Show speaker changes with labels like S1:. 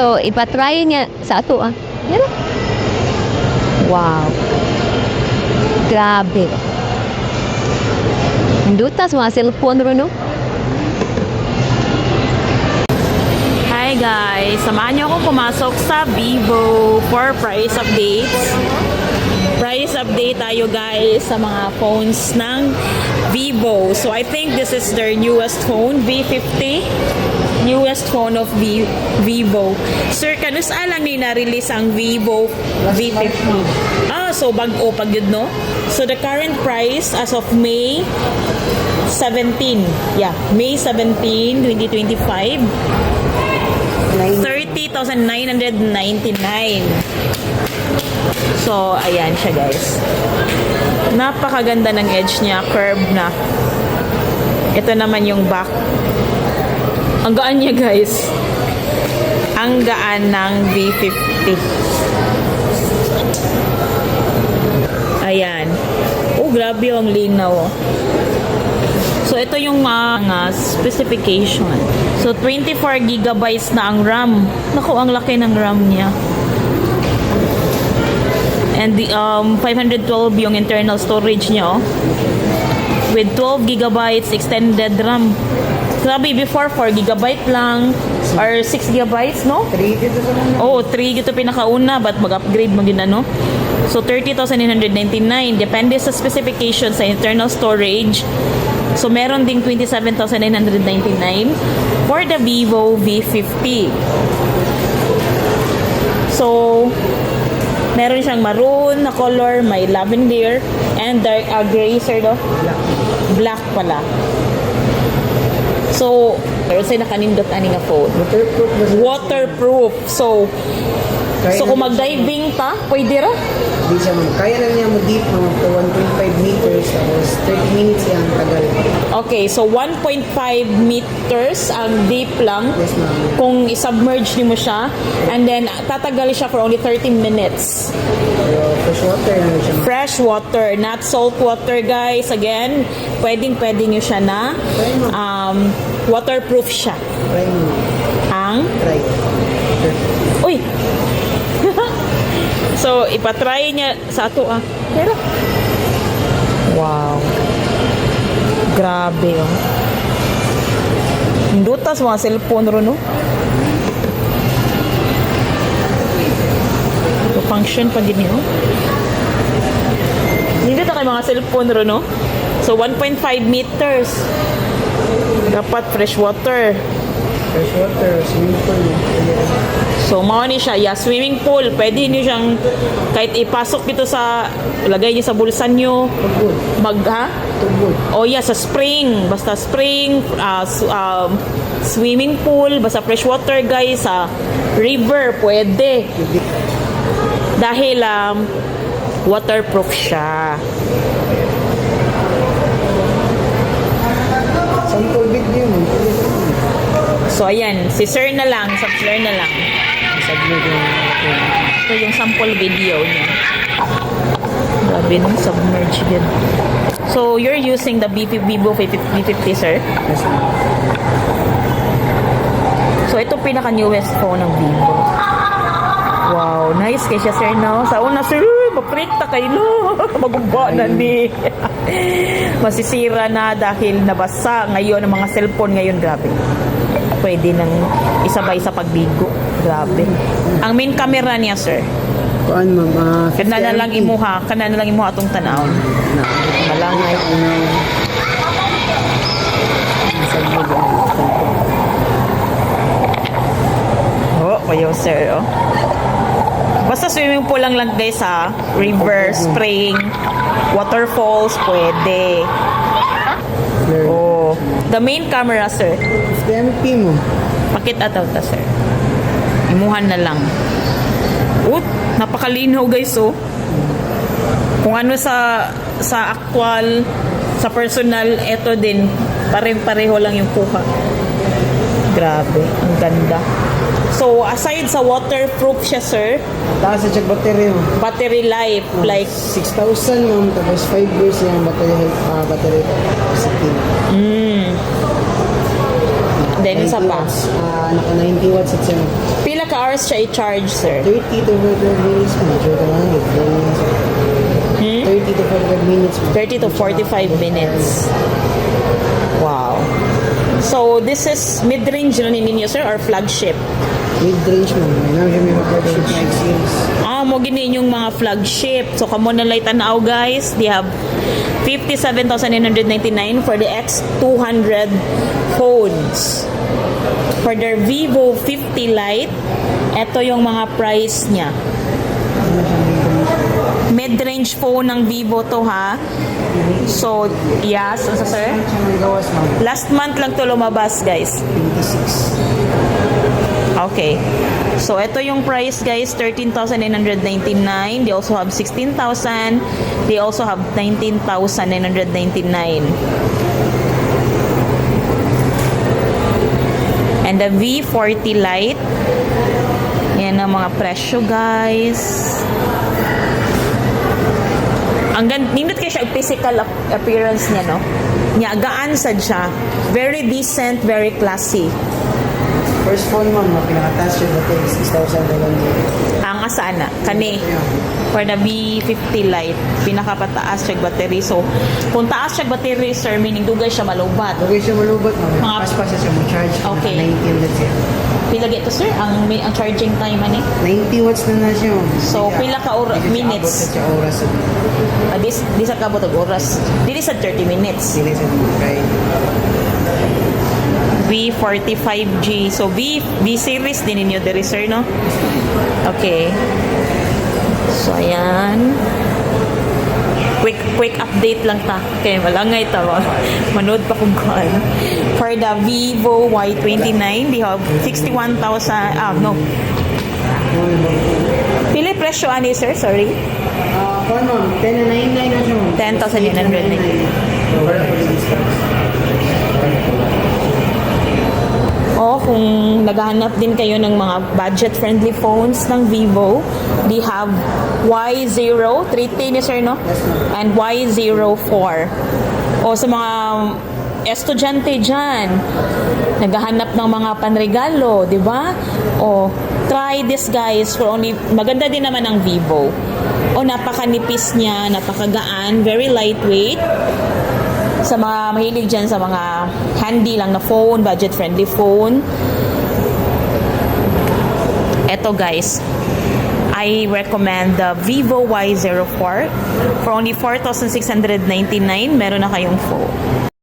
S1: So, ipatry niya sa ato ah. Yan ah. Wow. Grabe. Hindutas mga cellphone ro no.
S2: Hi guys, samahan niyo ako pumasok sa Vivo for price updates. Price update tayo guys sa mga phones ng Vivo. So I think this is their newest phone, V50. Newest phone of Vivo. Sir, kanus alang ni na-release ang Vivo V50. So bag-o pag yun, no? So the current price as of May 17. Yeah, May 17, 2025. 30,999. So, ayan siya guys. Napakaganda ng edge niya, curve na. Ito naman yung back. Ang gaan niya guys. Ang gaan ng V50. Ayan. Oh, grabe yung linaw. Oh. So, ito yung mga specification. So, 24 gigabytes na ang RAM. Naku, ang laki ng RAM niya. And the 512 yung internal storage niya, oh. With 12 gigabytes extended RAM. Grabe, before 4 gigabyte lang or 6 gigabytes, no?
S3: 3 dito sa mga.
S2: Oh, 3 gito pinakauna but mag-upgrade mo ginano. So 30,999 depende sa specification sa internal storage. So meron ding 27,999 for the Vivo V50. So meron siyang maroon na color, may lavender and dark gray, sir, do? Black pala. So, pero say nakanindot ani nga phone.
S3: Waterproof.
S2: Waterproof. So kung mag-diving ta, pwede ra?
S3: Di siya kaya lang niya mo-deep mga 1.5 meters tapos 30 minutes yung tagal.
S2: Okay, so 1.5 meters ang deep lang.
S3: Yes, ma'am.
S2: Kung i-submerge niyo mo siya, and then tatagal siya for only 30 minutes.
S3: Pero fresh water na siya.
S2: Fresh water, not salt water, guys. Again, pwede niyo siya na waterproof siya.
S3: Try mo.
S2: Ang
S3: Try.
S2: uy. So, ipatry niya sa ato ah. Pero wow. Grabe oh. Hindutas mga cellphone ro no. Ito function pa din oh. Hindi ta kay mga cellphone ro no. So 1.5 meters. Dapat fresh water.
S3: Fresh water, swimming pool.
S2: So, mao ni siya, yeah, swimming pool. Pwede niyo siyang, kahit ipasok dito sa, lagay niyo sa bulsan niyo.
S3: Tugod. Tugod.
S2: Oh yeah, sa spring. Basta spring, swimming pool, basta fresh water guys, sa river, pwede. Dahil, waterproof siya.
S3: Sample video mo.
S2: So, ayan, si sir na lang, subscribe na lang.
S3: Submit yung
S2: Ito yung sample video niya. Grabe nung submerge din. So, you're using the Vivo V50, sir?
S3: yes, ma'am.
S2: So, ito pinaka-newest phone ng Vivo. Wow, nice kay siya, sir, no? Sa una, sir, maprekta kayo, magumba na ni. Masisira na dahil nabasa ngayon ang mga cellphone ngayon, grabe. Pwede nang isabay sa pagbigo. Grabe. Ang main camera niya, sir.
S3: Kuan ma'am,
S2: Kana na lang imuha atong tanawon. Malangay. Oh, kayo, sir, oh. Basta swimming pool lang guys ha. River, spring, waterfalls, pwede. Oh, the main camera, sir.
S3: 50 MP mo.
S2: Pakita daw ta, sir. Imuhan na lang. Napakalinaw guys, oh. Kung ano sa actual, sa personal, eto din, pareho lang yung kuha. Grabe, ang ganda. So, aside sa waterproof siya, sir,
S3: Taas sa check battery mo.
S2: battery life, like,
S3: 6,000 ma'am, tapos 5 years yung battery capacity.
S2: Then, isa pa.
S3: Naka 90 watts at siya.
S2: Pila ka-hours siya i-charge, sir?
S3: 30 to 45 minutes mo. Medyo ka lang. 30 to 45 minutes mo.
S2: 30 to 45 minutes. Wow. So, this is mid-range na ninyo, sir, or flagship?
S3: Mid-range mo. Now, may mag-flagship na series.
S2: Mo gini yung mga flagship. So, kamo na lang tanaw, guys. They have 57,999 for the X200 phones. For their Vivo 50 Lite, ito yung mga price niya. Mid-range phone ng Vivo to, ha? So, yes. So, sir?
S3: Siya ng gawas mo.
S2: Last month lang to lumabas, guys.
S3: 26.
S2: Okay. So, ito yung price, guys. 13,999. They also have 16,000. They also have 19,999. And the V40 Lite. Yan ang mga presyo, guys. Ang nindot kayo siya physical appearance niya, no? Niya, gaan sad siya. Very decent, very classy.
S3: First phone mo, pinaka-taas yung battery, 6,000
S2: Ang asana, kani. For the V50 Lite, pinakapataas siya battery. So, kung taas siya battery, sir, meaning dugay siya malubat.
S3: Okay siya malubat mo.
S2: Mga-
S3: Pas-pas siya mo charge.
S2: Okay.
S3: 90 minutes yan.
S2: Pila dito, sir? Ang charging time, ani?
S3: 90 watts na siya.
S2: So, pila ka minutes?
S3: Abot sa oras.
S2: Di sa kabot og oras. Dili sa 30 minutes.
S3: Sili sa right.
S2: V45G. So, V-series din ninyo diri, sir, no? Okay. So, ayan. Quick update lang ta. Okay, malangay ta ba? Manood pa kung kuhan. For the Vivo Y29, they have 61,000, no. Pili presyo ani, sir? Sorry.
S3: Kung mo, 10,999 na siya mo.
S2: 10,999. O, kung naghahanap din kayo ng mga budget-friendly phones ng Vivo, they have Y0, 3T ni sir, no? And Y04. O, sa mga estudyante dyan, naghahanap ng mga panregalo, di ba? O, try this, guys, for only, maganda din naman ang Vivo. O, napakanipis niya, napakagaan, very lightweight. Sa mga mahilig dyan sa mga handy lang na phone, budget-friendly phone. Eto, guys, I recommend the Vivo Y04 for only 4,699. Meron na kayong phone.